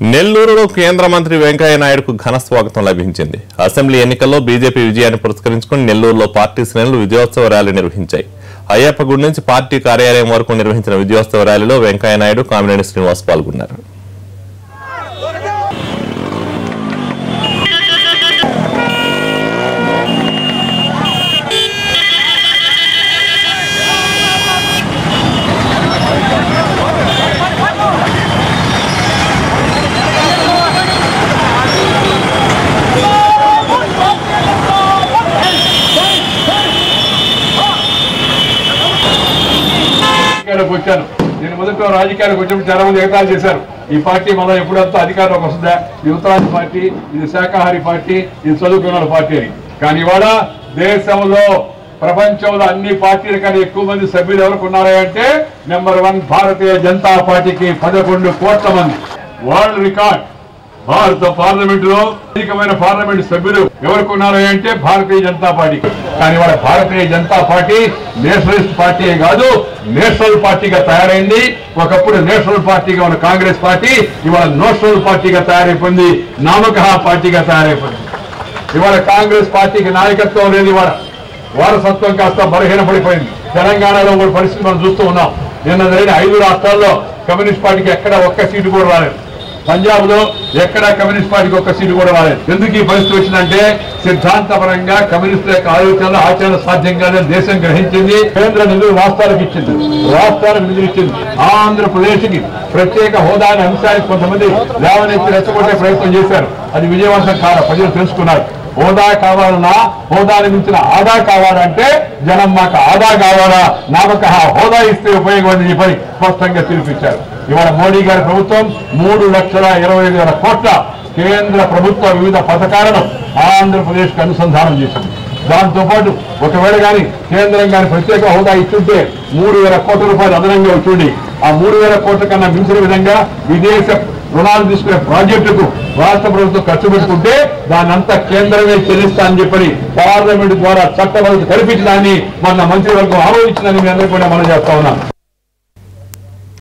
నెల్లూరులో కేంద్ర మంత్రి వెంకయ్య నాయుడుకు ఘన స్వాగతం లభించింది. అసెంబ్లీ ఎన్నికల్లో బీజేపీ విజయాన్ని పురస్కరించుకుని నెల్లూరులో పార్టీ శ్రేణులు విజయోత్సవ ర్యాలీ నిర్వహించాయి. అయ్యప్పగుడి నుంచి పార్టీ కార్యాలయం వరకు నిర్వహించిన విజయోత్సవ ర్యాలీలో వెంకయ్య నాయుడు, కామినేని శ్రీనివాస్ పాల్గొన్నారు. వచ్చాను నేను మొదట రాజకీయాలకు వచ్చినప్పుడు చాలా మంది ఎగతాళి చేశారు. ఈ పార్టీ మనం ఎప్పుడంతా అధికారంలోకి వస్తుందా, ఇది ఉత్తరాది పార్టీ, ఇది శాకాహారి పార్టీ, ఇది చదువుకున్న పార్టీ అని. కానీ ఇవాళ దేశంలో ప్రపంచంలో అన్ని పార్టీల కన్నా ఎక్కువ మంది సభ్యులు ఎవరికి ఉన్నారా అంటే నెంబర్ 1 భారతీయ జనతా పార్టీకి 11 కోట్ల మంది. World record. భారత పార్లమెంట్ లో అధికమైన పార్లమెంట్ సభ్యులు ఎవరికి ఉన్నారు అంటే భారతీయ జనతా పార్టీకి. కానీ వాళ్ళ Bharatiya Janata party Nationalist party కాదు, నేషనల్ పార్టీగా తయారైంది. ఒకప్పుడు నేషనల్ పార్టీగా ఉన్న కాంగ్రెస్ పార్టీ ఇవాళ నేషనల్ పార్టీగా తయారైపోయింది, నామకహ పార్టీగా తయారైపోయింది. ఇవాళ కాంగ్రెస్ పార్టీకి నాయకత్వం లేదు, ఇవాళ వారసత్వం కాస్త బలహీనపడిపోయింది. తెలంగాణలో కూడా పరిస్థితి మనం చూస్తూ ఉన్నాం. నిన్న జరిగిన 5 రాష్ట్రాల్లో కమ్యూనిస్ట్ పార్టీకి ఎక్కడ ఒక్క సీటు కూడా రాలేదు. పంజాబ్ లో ఎక్కడ కమ్యూనిస్ట్ పార్టీకి ఒక్క సీటు కూడా రాలేదు. ఎందుకు ఈ పరిస్థితి వచ్చిందంటే సిద్ధాంతపరంగా కమ్యూనిస్టుల యొక్క ఆలోచనలు ఆచరణ సాధ్యం కాదని దేశం గ్రహించింది. కేంద్ర నిధులు రాష్ట్రాలకు ఇచ్చింది, రాష్ట్రాలకు నిధులు ఇచ్చింది. ఆంధ్రప్రదేశ్ కి ప్రత్యేక హోదా అనే అంశానికి కొంతమంది లేవనెత్తి రెచ్చగొట్టే ప్రయత్నం చేశారు. అది విజయవంతం కాదు, ప్రజలు తెలుసుకున్నారు. హోదా కావాలన్నా హోదాని మించిన ఆదా కావాలంటే జనం మాకు ఆదా కావాలా, నామకహ హోదా ఇస్తే ఉపయోగం చెప్పని స్పష్టంగా తీర్పిచ్చారు. ఇవాళ మోడీ గారి ప్రభుత్వం 3,25,000 కోట్ల కేంద్ర ప్రభుత్వ వివిధ పథకాలను ఆంధ్రప్రదేశ్ కు అనుసంధానం చేసింది. దాంతో పాటు ఒకవేళ కానీ కేంద్రం కానీ ప్రత్యేక హోదా ఇచ్చుంటే 3,000 కోట్ల రూపాయలు అదనంగా వచ్చుండి ఆ 3,000 కోట్ల కన్నా మించిన విధంగా విదేశ రుణాలు తీసుకునే ప్రాజెక్టుకు రాష్ట్ర ప్రభుత్వం ఖర్చు పెట్టుకుంటే దాన్ని అంతా కేంద్రమే చెల్లిస్తా అని చెప్పని పార్లమెంట్ ద్వారా చట్టబద్ధత కల్పించడాన్ని మన మంత్రివర్గం ఆలోచించిందని మీ అందరూ కూడా మనం చేస్తా ఉన్నాం.